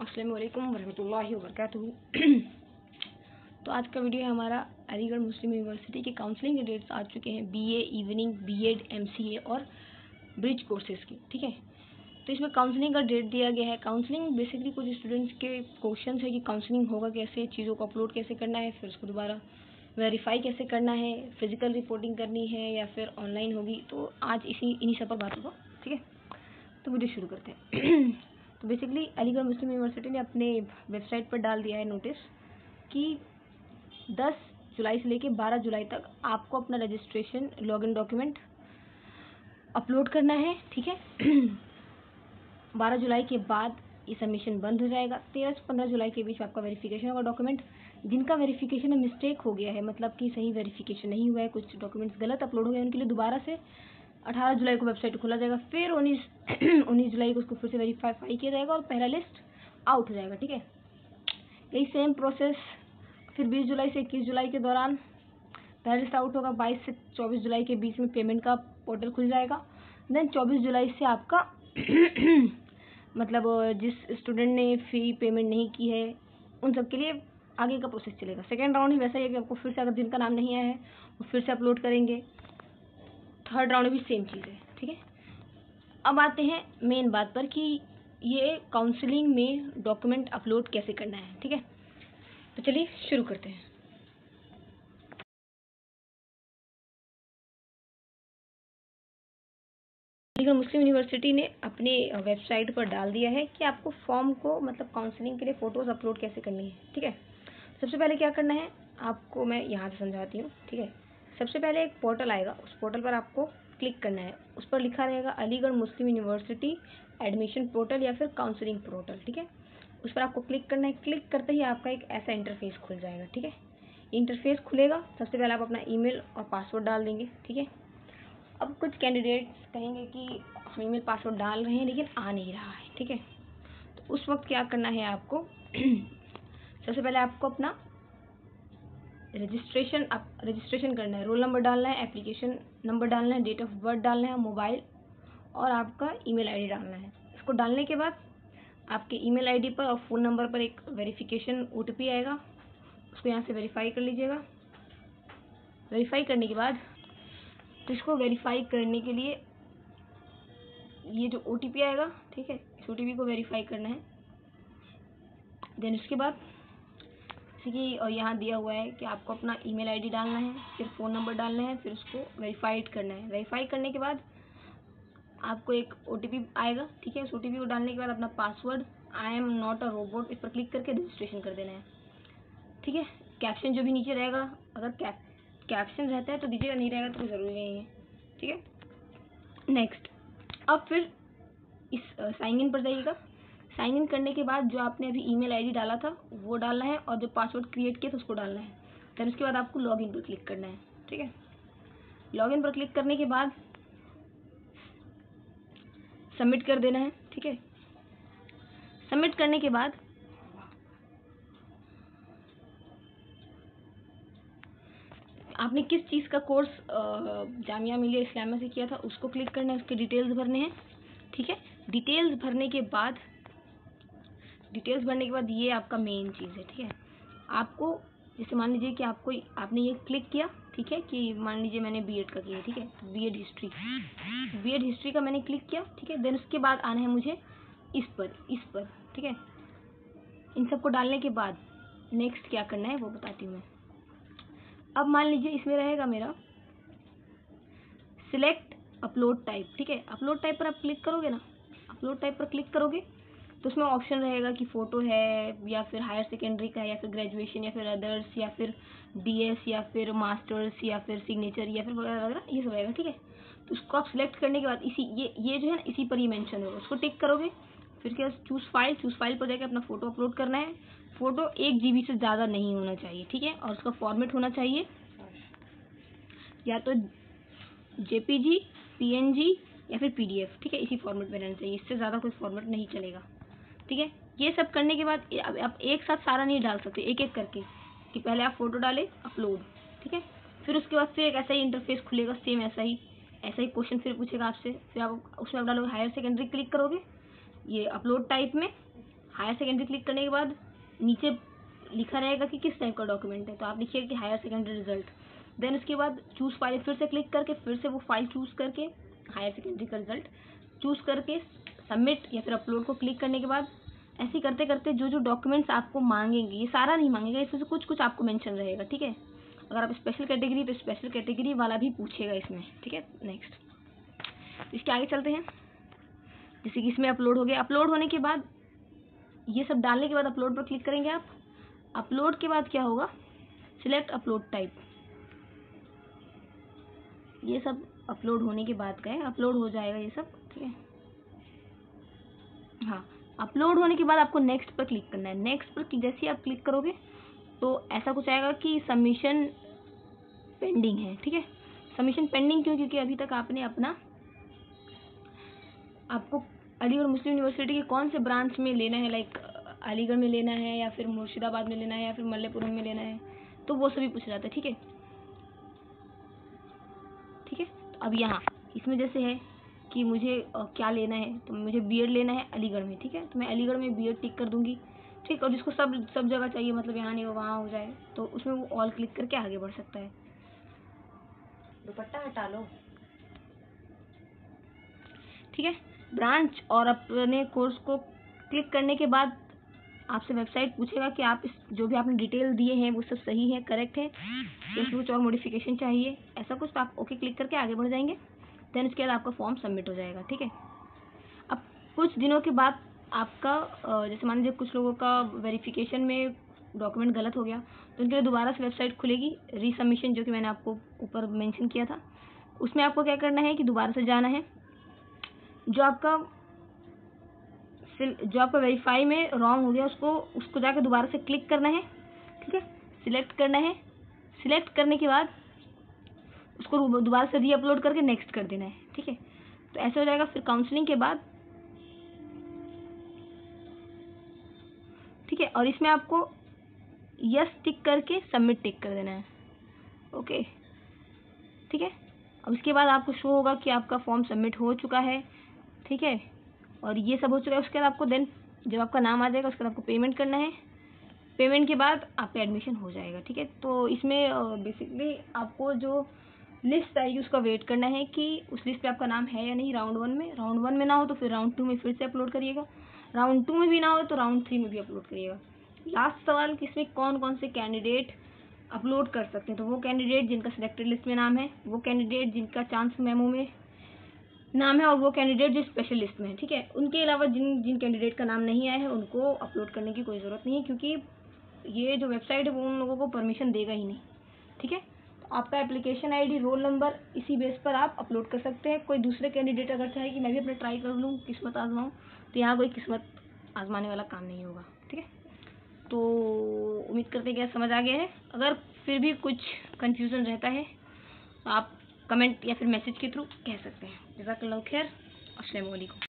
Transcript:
अस्सलामु अलैकुम वरहमतुल्लाहि वबरकातुहू। तो आज का वीडियो है हमारा अलीगढ़ मुस्लिम यूनिवर्सिटी के काउंसलिंग के डेट्स आ चुके हैं बीए इवनिंग, बीएड, एमसीए और ब्रिज कोर्सेज़ की। ठीक है, तो इसमें काउंसलिंग का डेट दिया गया है। काउंसलिंग बेसिकली कुछ स्टूडेंट्स के क्वेश्चन है कि काउंसलिंग होगा कैसे, चीज़ों को अपलोड कैसे करना है, फिर उसको दोबारा वेरीफाई कैसे करना है, फिजिकल रिपोर्टिंग करनी है या फिर ऑनलाइन होगी। तो आज इन्हीं सब पर बात होगा। ठीक है, तो वीडियो शुरू करते हैं। तो बेसिकली अलीगढ़ मुस्लिम यूनिवर्सिटी ने अपने वेबसाइट पर डाल दिया है नोटिस कि 10 जुलाई से लेकर 12 जुलाई तक आपको अपना रजिस्ट्रेशन लॉगिन डॉक्यूमेंट अपलोड करना है। ठीक है, 12 जुलाई के बाद ये सबमिशन बंद हो जाएगा। 13 से 15 जुलाई के बीच आपका वेरिफिकेशन होगा। डॉक्यूमेंट जिनका वेरिफिकेशन में मिस्टेक हो गया है, मतलब कि सही वेरिफिकेशन नहीं हुआ है, कुछ डॉक्यूमेंट्स गलत अपलोड हो गए, उनके लिए दोबारा से 18 जुलाई को वेबसाइट खोला जाएगा। फिर 19 जुलाई को उसको फिर से वेरीफाई किया जाएगा और पहला लिस्ट आउट हो जाएगा। ठीक है, यही सेम प्रोसेस फिर 20 जुलाई से 21 जुलाई के दौरान पहला लिस्ट आउट होगा। 22 से 24 जुलाई के बीच में पेमेंट का पोर्टल खुल जाएगा। देन 24 जुलाई से आपका मतलब जिस स्टूडेंट ने फ़ी पेमेंट नहीं की है उन सब के लिए आगे का प्रोसेस चलेगा। सेकेंड राउंड ही वैसा ही है कि आपको फिर से, अगर जिनका नाम नहीं आया है वो फिर से अपलोड करेंगे। थर्ड राउंड में भी सेम चीज़ है। ठीक है, अब आते हैं मेन बात पर कि ये काउंसलिंग में डॉक्यूमेंट अपलोड कैसे करना है। ठीक है, तो चलिए शुरू करते हैं। अलीगढ़ मुस्लिम यूनिवर्सिटी ने अपने वेबसाइट पर डाल दिया है कि आपको फॉर्म को, मतलब काउंसलिंग के लिए फ़ोटोज़ अपलोड कैसे करनी है। ठीक है, सबसे पहले क्या करना है आपको मैं यहाँ से समझाती हूँ। ठीक है, सबसे पहले एक पोर्टल आएगा, उस पोर्टल पर आपको क्लिक करना है। उस पर लिखा रहेगा अलीगढ़ मुस्लिम यूनिवर्सिटी एडमिशन पोर्टल या फिर काउंसलिंग पोर्टल। ठीक है, उस पर आपको क्लिक करना है। क्लिक करते ही आपका एक ऐसा इंटरफेस खुल जाएगा। ठीक है, इंटरफेस खुलेगा, सबसे पहले आप अपना ईमेल और पासवर्ड डाल देंगे। ठीक है, अब कुछ कैंडिडेट्स कहेंगे कि हम ईमेल पासवर्ड डाल रहे हैं लेकिन आ नहीं रहा है। ठीक है, तो उस वक्त क्या करना है आपको सबसे पहले आपको अपना रजिस्ट्रेशन करना है। रोल नंबर डालना है, एप्लीकेशन नंबर डालना है, डेट ऑफ बर्थ डालना है, मोबाइल और आपका ईमेल आईडी डालना है। इसको डालने के बाद आपके ईमेल आईडी पर और फ़ोन नंबर पर एक वेरिफिकेशन ओटीपी आएगा, उसको यहाँ से वेरीफाई कर लीजिएगा। वेरीफाई करने के बाद तो इसको वेरीफाई करने के लिए ये जो ओटीपी आएगा, ठीक है, इस ओटीपी को वेरीफाई करना है। देन उसके बाद जैसे कि और यहाँ दिया हुआ है कि आपको अपना ईमेल आईडी डालना है, फिर फ़ोन नंबर डालना है, फिर उसको वेरीफाइड करना है। वेरीफाई करने के बाद आपको एक ओटीपी आएगा। ठीक है, उस ओटीपी को डालने के बाद अपना password I am not a robot इस पर क्लिक करके रजिस्ट्रेशन कर देना है। ठीक है, कैप्शन जो भी नीचे रहेगा, अगर कैप्शन रहता है तो दीजिएगा, नहीं रहेगा तो कोई ज़रूरी नहीं है। ठीक है, नेक्स्ट अब फिर इस साइन इन पर जाइएगा। साइन इन करने के बाद जो आपने अभी ईमेल आईडी डाला था वो डालना है और जो पासवर्ड क्रिएट किया था उसको डालना है। फिर उसके बाद आपको लॉगिन पर क्लिक करना है। ठीक है, लॉगिन पर क्लिक करने के बाद सबमिट कर देना है। ठीक है, सबमिट करने के बाद आपने किस चीज़ का कोर्स जामिया मिलिया इस्लामिया से किया था उसको क्लिक करना है, उसके डिटेल्स भरने हैं। ठीक है, डिटेल्स भरने के बाद ये आपका मेन चीज़ है। ठीक है, आपको जैसे मान लीजिए कि आपने ये क्लिक किया। ठीक है, कि मान लीजिए मैंने बीएड का किया। ठीक है, तो बीएड हिस्ट्री का मैंने क्लिक किया। ठीक है, देन उसके बाद आना है मुझे इस पर। ठीक है, इन सबको डालने के बाद नेक्स्ट क्या करना है वो बताती हूँ मैं। अब मान लीजिए इसमें रहेगा मेरा सिलेक्ट अपलोड टाइप। ठीक है, अपलोड टाइप पर आप क्लिक करोगे ना, अपलोड टाइप पर क्लिक करोगे तो उसमें ऑप्शन रहेगा कि फ़ोटो है या फिर हायर सेकेंडरी का है या फिर ग्रेजुएशन या फिर अदर्स या फिर डीएस या फिर मास्टर्स या फिर सिग्नेचर या फिर वगैरह वगैरह ये सब रहेगा। ठीक है, तो उसको आप सिलेक्ट करने के बाद ये जो है ना इसी पर ही मेंशन होगा, उसको टिक करोगे। फिर क्या, चूज़ फाइल पर जाकर अपना फ़ोटो अपलोड करना है। फ़ोटो 1 GB से ज़्यादा नहीं होना चाहिए। ठीक है, और उसका फॉर्मेट होना चाहिए या तो जेपीजी, पीएनजी या फिर पीडीएफ। ठीक है, इसी फॉर्मेट में रहना चाहिए, इससे ज़्यादा कोई फॉर्मेट नहीं चलेगा। ठीक है, ये सब करने के बाद आप एक साथ सारा नहीं डाल सकते, एक एक करके, कि पहले आप फ़ोटो डालें अपलोड। ठीक है, फिर उसके बाद फिर एक ऐसा ही इंटरफेस खुलेगा, सेम ऐसा ही क्वेश्चन फिर पूछेगा आपसे। फिर आप उसमें आप डालोगे हायर सेकेंडरी, क्लिक करोगे, ये अपलोड टाइप में हायर सेकेंडरी क्लिक करने के बाद नीचे लिखा रहेगा कि किस टाइप का डॉक्यूमेंट है, तो आप लिखिए कि हायर सेकेंडरी रिजल्ट। देन उसके बाद चूज़ फाइल फिर से क्लिक करके फिर से वो फाइल चूज़ करके हायर सेकेंडरी का रिजल्ट चूज़ करके सबमिट या फिर अपलोड को क्लिक करने के बाद ऐसे करते करते जो जो डॉक्यूमेंट्स आपको मांगेंगे, ये सारा नहीं मांगेगा, इसमें से कुछ कुछ आपको मेंशन रहेगा, ठीक है। अगर आप स्पेशल कैटेगरी तो स्पेशल कैटेगरी वाला भी पूछेगा इसमें, ठीक है। नेक्स्ट इसके आगे चलते हैं। जैसे कि इसमें अपलोड हो गया, अपलोड होने के बाद ये सब डालने के बाद अपलोड पर क्लिक करेंगे आप। अपलोड के बाद क्या होगा, सिलेक्ट अपलोड टाइप, ये सब अपलोड होने के बाद का है, अपलोड हो जाएगा ये सब, ठीक है। हाँ, अपलोड होने के बाद आपको नेक्स्ट पर क्लिक करना है। नेक्स्ट पर जैसे ही आप क्लिक करोगे तो ऐसा कुछ आएगा कि सबमिशन पेंडिंग है, ठीक है। सबमिशन पेंडिंग क्यों, क्योंकि अभी तक आपने अपना, आपको अलीगढ़ मुस्लिम यूनिवर्सिटी के कौन से ब्रांच में लेना है, लाइक अलीगढ़ में लेना है या फिर मुर्शिदाबाद में लेना है या फिर मल्लेपुरम में लेना है, तो वो सभी पूछ रहा था, ठीक है। ठीक है, तो अब यहाँ इसमें जैसे है कि मुझे क्या लेना है, तो मुझे बीएड लेना है अलीगढ़ में, ठीक है। तो मैं अलीगढ़ में बीएड टिक कर दूंगी, ठीक। और जिसको सब जगह चाहिए, मतलब यहाँ नहीं हो वहाँ हो जाए, तो उसमें वो ऑल क्लिक करके आगे बढ़ सकता है। दुपट्टा हटा लो, ठीक है। ब्रांच और अपने कोर्स को क्लिक करने के बाद आपसे वेबसाइट पूछेगा कि आप इस जो भी आपने डिटेल दिए हैं वो सब सही है, करेक्ट है, या कुछ और मॉडिफिकेशन चाहिए, ऐसा कुछ, तो आप ओके क्लिक करके आगे बढ़ जाएंगे। देन उसके बाद आपका फॉर्म सबमिट हो जाएगा, ठीक है। अब कुछ दिनों के बाद आपका जैसे मान लीजिए कुछ लोगों का वेरिफिकेशन में डॉक्यूमेंट गलत हो गया, तो उनके लिए दोबारा से वेबसाइट खुलेगी, रीसबमिशन, जो कि मैंने आपको ऊपर मेंशन किया था। उसमें आपको क्या करना है कि दोबारा से जाना है, जो आपका वेरीफाई में रॉन्ग हो गया उसको जाकर दोबारा से क्लिक करना है, ठीक है। सिलेक्ट करना है, सिलेक्ट करने के बाद उसको दोबारा से री अपलोड करके नेक्स्ट कर देना है, ठीक है। तो ऐसे हो जाएगा। फिर काउंसलिंग के बाद, ठीक है, और इसमें आपको यस टिक करके सबमिट टिक कर देना है, ओके, ठीक है। अब इसके बाद आपको शो होगा कि आपका फॉर्म सबमिट हो चुका है, ठीक है, और ये सब हो चुका है। उसके बाद आपको देन जब आपका नाम आ जाएगा उसके बाद आपको पेमेंट करना है। पेमेंट के बाद आपका एडमिशन हो जाएगा, ठीक है। तो इसमें बेसिकली आपको जो लिस्ट आएगी उसका वेट करना है कि उस लिस्ट पे आपका नाम है या नहीं। राउंड 1 में ना हो तो फिर राउंड 2 में फिर से अपलोड करिएगा, राउंड 2 में भी ना हो तो राउंड 3 में भी अपलोड करिएगा। लास्ट सवाल कि इसमें कौन कौन से कैंडिडेट अपलोड कर सकते हैं, तो वो कैंडिडेट जिनका सिलेक्टेड लिस्ट में नाम है, वो कैंडिडेट जिनका चांस मेमो में नाम है, और वो कैंडिडेट जो स्पेशल लिस्ट में है, ठीक है। उनके अलावा जिन कैंडिडेट का नाम नहीं आया है उनको अपलोड करने की कोई ज़रूरत नहीं है, क्योंकि ये जो वेबसाइट है वो उन लोगों को परमिशन देगा ही नहीं, ठीक है। तो आपका एप्लीकेशन आईडी, रोल नंबर, इसी बेस पर आप अपलोड कर सकते हैं। कोई दूसरे कैंडिडेट अगर चाहे कि मैं भी अपना ट्राई कर लूँ, किस्मत आजमाऊँ, तो यहाँ कोई किस्मत आजमाने वाला काम नहीं होगा, ठीक है। तो उम्मीद करते हैं कि समझ आ गया है। अगर फिर भी कुछ कन्फ्यूज़न रहता है तो आप कमेंट या फिर मैसेज के थ्रू कह सकते हैं। जज़ाकल्लाहु खैर, अस्सलामु अलैकुम।